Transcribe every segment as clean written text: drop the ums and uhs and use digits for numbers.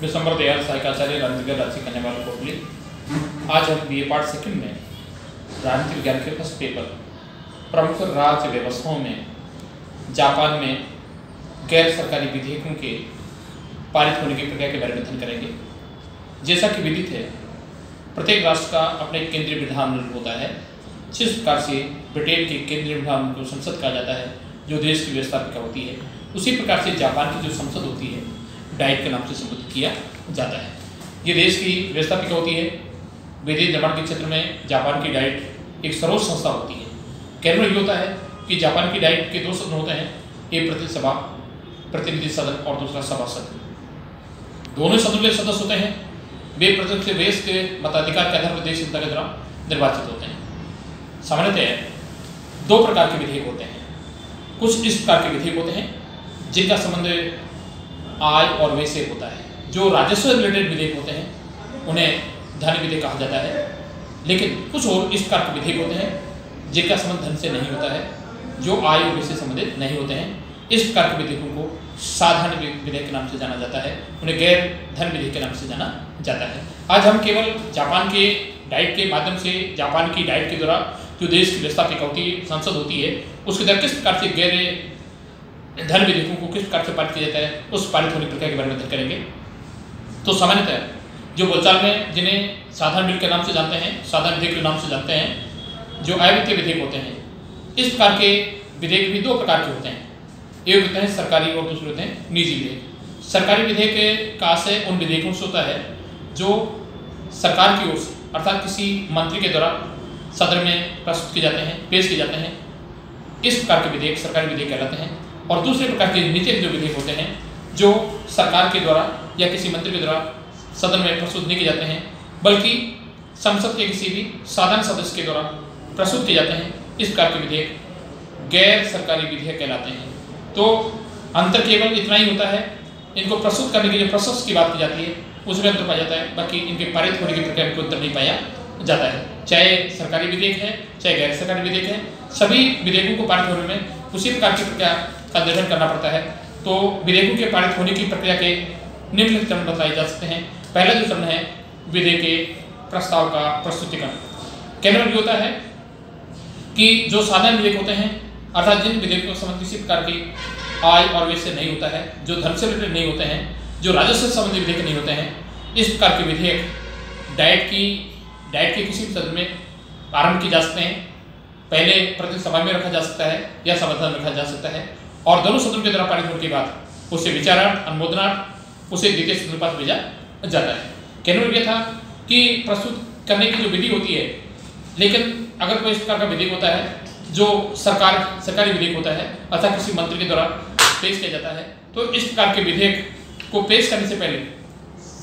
विश्वम्बर दयाल सहायकाचार्य राजनीतिक राज्य कन्यावाला कोटली। आज हम BA पार्ट सेकंड में राजनीतिक विज्ञान के फर्स्ट पेपर प्रमुख राज्य व्यवस्थाओं में जापान में गैर सरकारी विधेयकों के पारित होने की प्रक्रिया के बारे में अध्ययन करेंगे। जैसा कि विदित है, प्रत्येक राष्ट्र का अपने केंद्रीय विधानमंडल होता है। जिस प्रकार से ब्रिटेन के केंद्रीय विधानमंडल को संसद कहा जाता है, जो देश की व्यवस्थापिका होती है, उसी प्रकार से जापान की जो संसद होती है डाइट के नाम से संबोधित किया जाता है। ये देश की व्यवस्थापिका होती है। विधि निर्माण के क्षेत्र में जापान की डाइट एक सर्वोच्च संस्था होती है। कहने में ये होता है कि जापान की डाइट के दो सदन होते हैं, एक प्रतिनिधि सदन और दूसरा सभा सदन। दोनों सदनों के सदस्य होते हैं, वे प्रतिनिधि देश के मताधिकार के आधार पर देश जनता के द्वारा निर्वाचित होते हैं। सामान्यतः दो प्रकार के विधेयक होते हैं। कुछ इस प्रकार के विधेयक होते हैं जिनका संबंध आय और व्यय से होता है। जो राजस्व रिलेटेड विधेयक होते हैं उन्हें धन विधेयक कहा जाता है। लेकिन कुछ और इस प्रकार के विधेयक होते हैं जिनका संबंध धन से नहीं होता है, जो आय और व्यय से संबंधित नहीं होते हैं। इस प्रकार के विधेयकों को साधारण विधेयक के नाम से जाना जाता है, उन्हें गैर धन विधेयक के नाम से जाना जाता है। आज हम केवल जापान के डाइट के माध्यम से, जापान की डाइट के द्वारा जो देश की व्यवस्थापिका होती है, संसद होती है, उसके द्वारा किस प्रकार से गैर धन विधेयकों को किस प्रकार से पारित किया जाता है, उस पारित होने की प्रक्रिया के बारे में अध्ययन करेंगे। तो सामान्यतः जो बोलचाल में जिन्हें साधारण बिल के नाम से जानते हैं, साधारण विधेयक के नाम से जानते हैं, जो आयवित्तीय विधेयक होते हैं, इस प्रकार के विधेयक भी दो प्रकार के होते हैं। एक होते हैं सरकारी और दूसरे होते हैं निजी विधेयक। सरकारी विधेयक का आशय उन विधेयकों से होता है जो सरकार की ओर से, अर्थात किसी मंत्री के द्वारा सदन में प्रस्तुत किए जाते हैं, पेश किए जाते हैं। इस प्रकार के विधेयक सरकारी विधेयक कहलाते हैं। और दूसरे प्रकार के निजी जो विधेयक होते हैं, जो सरकार के द्वारा या किसी मंत्री के द्वारा सदन में प्रस्तुत नहीं किए जाते हैं, बल्कि संसद के किसी भी साधारण सदस्य के द्वारा प्रस्तुत किए जाते हैं। इस प्रकार के विधेयक गैर सरकारी विधेयक कहलाते हैं। तो अंतर केवल इतना ही होता है, इनको प्रस्तुत करने की जो प्रोसेस की बात की जाती है उसमें अंतर पाया जाता है, बाकी इनके पारित होने की प्रक्रिया में कोई अंतर नहीं पाया जाता है। चाहे सरकारी विधेयक है, चाहे गैर सरकारी विधेयक है, सभी विधेयकों को पारित होने में उसी प्रकार की प्रक्रिया का निर्वहन करना पड़ता है। तो विधेयकों के पारित होने की प्रक्रिया के निम्नलिखित चरण बताए जा सकते हैं। पहला जो चरण है विधेयक के प्रस्ताव का प्रस्तुतिकरण। कहने में होता है कि जो साधारण विधेयक होते हैं, अर्थात जिन विधेयकों का संबंध किसी प्रकार की आय और व्यय से नहीं होता है, जो धन से रिलेटेड नहीं होते हैं, जो राजस्व से संबंधित विधेयक नहीं होते हैं, इस प्रकार के विधेयक डाइट के किसी भी सदन में आरंभ की जा सकते हैं। पहले प्रतिनिधि सभा में रखा जा सकता है या सभासदन में रखा जा सकता है, और दोनों सदनों के द्वारा पारित होने के बाद उसे विचारार्थ, अनुमोदनार्थ उसे द्वितीय सदन के पास भेजा जाता है। कहने में यह था कि प्रस्तुत करने की जो विधि होती है, लेकिन अगर कोई इस प्रकार का विधेयक होता है जो सरकारी विधेयक होता है, अर्थात किसी मंत्री के द्वारा पेश किया जाता है, तो इस प्रकार के विधेयक को पेश करने से पहले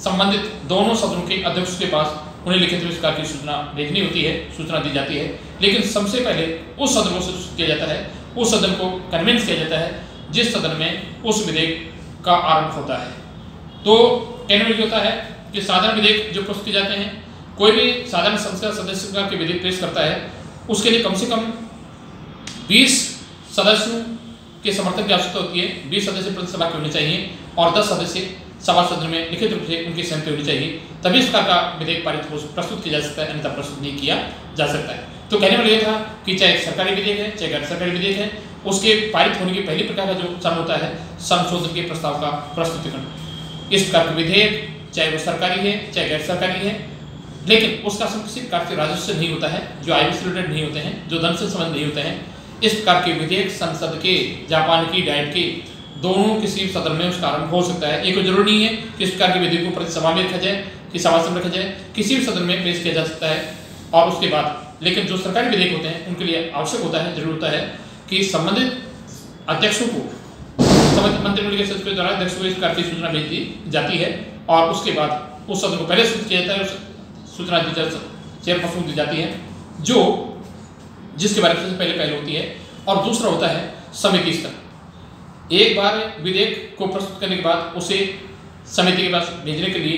संबंधित दोनों सदनों के अध्यक्ष के पास उन्हें लिखित रूप में की सूचना भेजनी होती है, सूचना दी जाती है। लेकिन सबसे पहले उस सदन को सूचित किया जाता है, उस सदन को कन्विंस किया जाता है जिस सदन में उस विधेयक का आरंभ होता है। तो कहने में होता है कि साधारण विधेयक जो प्रस्तुत किए जाते हैं, कोई भी साधारण संसद सदस्य के विधेयक पेश करता है, उसके लिए कम से कम 20 सदस्यों के समर्थन की आवश्यकता होती है। 20 सदस्य प्रतिसभा के होने चाहिए और 10 सदस्य सभा सदन में लिखित रूप से उनकी सहमति होनी चाहिए, तभी इस प्रकार का विधेयक पारित प्रस्तुत किया जा सकता है, अन्यथा प्रस्तुत नहीं किया जा सकता है। तो कहने में यह था कि चाहे सरकारी विधेयक है, चाहे गैर सरकारी विधेयक है, उसके पारित होने की पहली प्रकार का जो चरण होता है संशोधन के प्रस्ताव का प्रस्तुतिकरण। इस प्रकार के विधेयक चाहे वो सरकारी है, चाहे गैर सरकारी है, लेकिन उसका संबंध किसी प्रकार के राजस्व से नहीं होता है, जो आय से रिलेटेड नहीं होते हैं, जो धन से संबंध नहीं होते हैं, इस प्रकार के विधेयक संसद के, जापान की डाइट के दोनों किसी सदन में उसका आरंभ हो सकता है। एक जरूरी नहीं है कि इस प्रकार के विधेयक को प्रतिसभा में रखा जाए, कि सभासद में रखा जाए, किसी भी सदन में पेश किया जा सकता है। और उसके बाद लेकिन जो सरकारी विधेयक होते हैं उनके लिए आवश्यक होता है, जरूर होता है कि संबंधित अध्यक्षों को, संबंधित मंत्रिमंडल के सदस्यों द्वारा अध्यक्ष को इस प्रकार की सूचना भेज दी जाती है, और उसके बाद उस सदन को पहले सूचित किया जाता है, सूचना चेयरपर्सन को दी जाती है, जो जिसके बारे में सबसे पहले होती है। और दूसरा होता है समिति स्तर। एक बार विधेयक को प्रस्तुत करने के बाद उसे समिति के पास भेजने के लिए,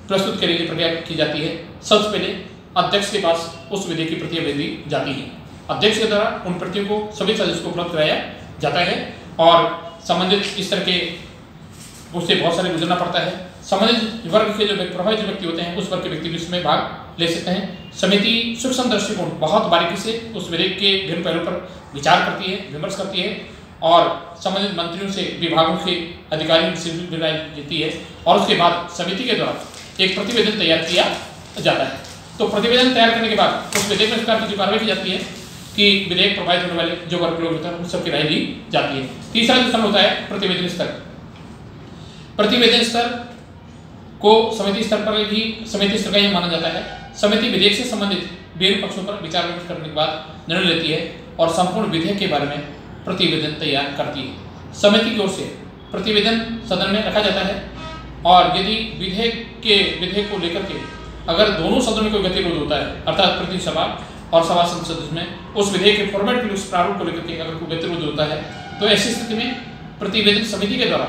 प्रस्तुत करने की प्रक्रिया की जाती है। सबसे पहले अध्यक्ष के पास उस विधेयक की प्रतियां भेजी जाती हैं। अध्यक्ष के द्वारा उन प्रतियों को सभी सदस्यों को उपलब्ध कराया जाता है, और संबंधित इस तरह के उससे बहुत सारे गुजरना पड़ता है। संबंधित वर्ग के जो प्रभावित व्यक्ति होते हैं उस वर्ग के व्यक्ति भी इसमें भाग ले सकते हैं। समिति सूक्ष्म दृष्टिकोण बहुत बारीकी से उस विधेयक के विभिन्न पहलुओं पर विचार करती है, विमर्श करती है और संबंधित मंत्रियों से, विभागों के अधिकारियों से राय देती है और उसके बाद समिति के द्वारा एक प्रतिवेदन तैयार किया जाता है। तो प्रतिवेदन तैयार करने के बाद उस विधेयक में इस प्रकार की जो कार्रवाई की जाती है कि विधेयक प्रभावित होने वाले जो वर्ग लोग होते हैं उन सबकी राय ली जाती है। तीसरा जो स्तर होता है प्रतिवेदन स्तर। प्रतिवेदन स्तर को समिति स्तर पर ही समिति स्तर का ही माना जाता है। समिति विधेयक से संबंधित विभिन्न पक्षों पर विचार विमर्श करने के बाद निर्णय लेती है और संपूर्ण विधेयक के बारे में प्रतिवेदन तैयार करती है। समिति की ओर से प्रतिवेदन सदन में रखा जाता है और यदि विधेयक को लेकर के अगर दोनों सदनों में कोई गतिरोध होता है अर्थात प्रतिनिधि सभा और सभा संसद में उस विधेयक के फॉर्मेट के उस प्रारूप को लेकर के अगर कोई गतिरोध होता है तो ऐसी स्थिति में प्रतिवेदन समिति के द्वारा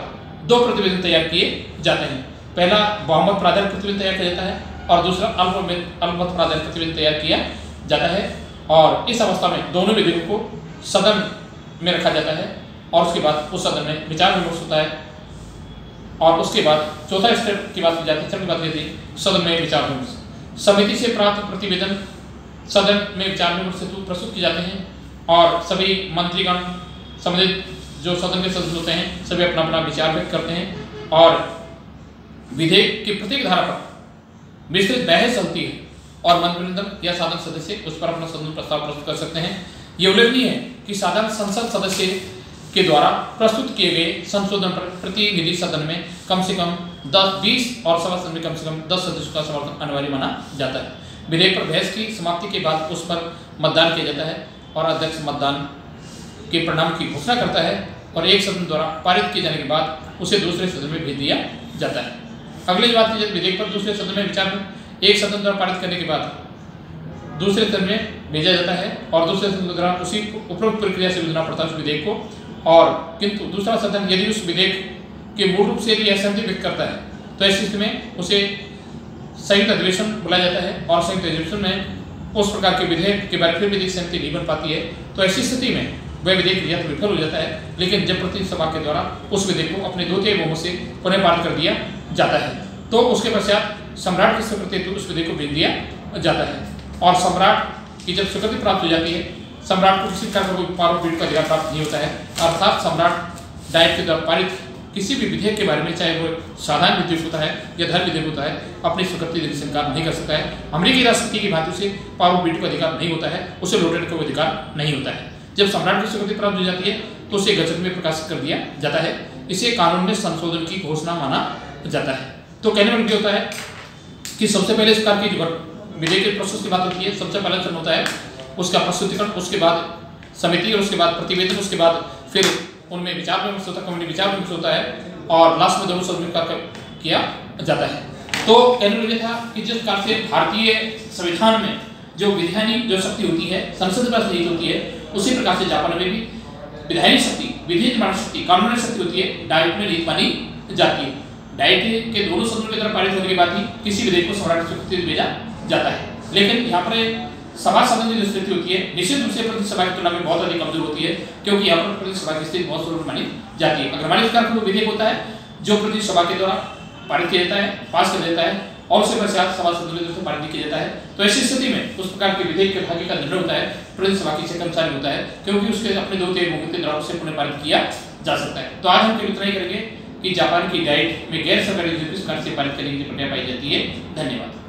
2 प्रतिवेदन तैयार किए जाते हैं। पहला बहुमत प्राधान्य प्रतिवेदन तैयार किया जाता है और दूसरा अल्पमत प्राधान्य प्रतिवेदन तैयार किया जाता है और इस अवस्था में दोनों विधेयकों को सदन में रखा जाता है और उसके बाद उस सदन में विचार विमर्श होता है और उसके बाद चौथा स्टेप की बात की जाती है, चरण की बात की जाती है सदन में विचार विमर्श। समिति से प्राप्त प्रतिवेदन सदन में विचार विमर्श हेतु प्रस्तुत किए जाते हैं और सभी मंत्रीगण संबंधित जो सदन के सदस्य होते हैं सभी अपना अपना विचार व्यक्त करते हैं और विधेयक की प्रत्येक धारा पर विस्तृत बहस चलती है और मंत्रिमंडल या साधारण सदस्य उस पर अपना सदन प्रस्ताव प्रस्तुत कर सकते हैं। ये उल्लेखनीय है कि साधारण संसद सदस्य के द्वारा प्रस्तुत किए गए संशोधन पर प्रतिनिधि सदन में कम से कम 10-20 और सभा सदन में कम से कम 10 सदस्यों का समर्थन अनिवार्य माना जाता है। विधेयक पर बहस की समाप्ति के बाद उस पर मतदान किया जाता है और अध्यक्ष मतदान के परिणाम की घोषणा करता है और एक सदन द्वारा पारित किए जाने के बाद उसे दूसरे सदन में भेज दिया जाता है। अगली बात की जाए विधेयक पर दूसरे सदन में विचार एक सदन द्वारा पारित करने के बाद दूसरे सदन में भेजा जाता है और दूसरे सदन द्वारा उसी उपरोक्त प्रक्रिया से गुजरना पड़ता है उस विधेयक को और किंतु दूसरा सदन यदि उस विधेयक के मूल रूप से यदि असहमति व्यक्त करता है तो ऐसी स्थिति में उसे संयुक्त अधिवेशन बुलाया जाता है और संयुक्त अधिवेशन में उस प्रकार के विधेयक के बारे में फिर विधेयक सहमति नहीं बन पाती है तो ऐसी स्थिति में वह विधेयक या तो विफल हो जाता है लेकिन जब प्रतिनिधि सभा के द्वारा उस विधेयक को अपने 2/3 बहुमत से पुनः पारित कर दिया जाता है तो उसके पश्चात सम्राट की स्वीकृति हेतु उस विधेयक को भेज दिया जाता है और सम्राट की जब स्वीकृति प्राप्त हो जाती है सम्राट को किसी प्रकार का कोई पावर पीठ का अधिकार प्राप्त नहीं होता है अर्थात सम्राट डायट के द्वारा पारित किसी भी विधेयक के बारे में चाहे वो साधारण विधेयक होता है या धर्म विधेयक होता है अपनी स्वीकृति देने से इनकार नहीं कर सकता है। अमेरिकी राष्ट्रपति की भांति से पावर पीठ का अधिकार नहीं होता है, उसे लौटने का अधिकार नहीं होता है। जब सम्राट की स्वीकृति प्राप्त हो जाती है तो उसे गजट में प्रकाशित कर दिया जाता है। इसे कानून में संशोधन की घोषणा माना जाता है। तो कहने में क्या होता है कि सबसे पहले इस प्रकार की विधेयक के प्रोसेस की बात होती है। सबसे पहला चरण होता है उसका प्रस्तुतिकरण, उसके बाद समिति और उसके बाद प्रतिवेदन, उसके बाद फिर उनमें विचार विमर्श होता है, कमेटी विचार विमर्श होता है और लास्ट में दोनों सदनों का किया जाता है। तो कहने में था कि जिस प्रकार से भारतीय संविधान में जो विधायिनी जो शक्ति होती है संसद पर निहित होती है उसी प्रकार से जापान में भी विधायिनी शक्ति, विधि निर्माण शक्ति, कानूनी शक्ति होती है डाइट में निहित मानी जाती है। डाइट के दोनों सदनों की तरफ पारित होने के बाद ही किसी विधेयक को सम्राट की स्वीकृति भेजा जाता है। लेकिन यहाँ पर सभा सदन की जो स्थिति होती है निश्चित रूप से प्रतिनिधि सभा की तुलना में बहुत अधिक कमजोर होती है क्योंकि यहाँ पर प्रतिनिधि सभा की स्थिति बहुत जरूर मानी जाती है। अगर हमारे प्रकार का विधेयक होता है जो प्रतिनिधि सभा के द्वारा पारित किया जाता है, पास कर देता है और उसके पश्चात सभा सदन में पारित किया जाता है तो ऐसी स्थिति में उस प्रकार के विधेयक के भाग्य का निर्णय होता है प्रतिनिधि सभा की कर्मचारी होता है क्योंकि उसके अपने 2/3 बहुमत के द्वारा उसे पुनः पारित किया जा सकता है। तो आज हम केवल इतना ही करेंगे कि जापान की डाइट में गैर सरकारी निष्कासित से पारित करने की प्रक्रिया पाई जाती है। धन्यवाद।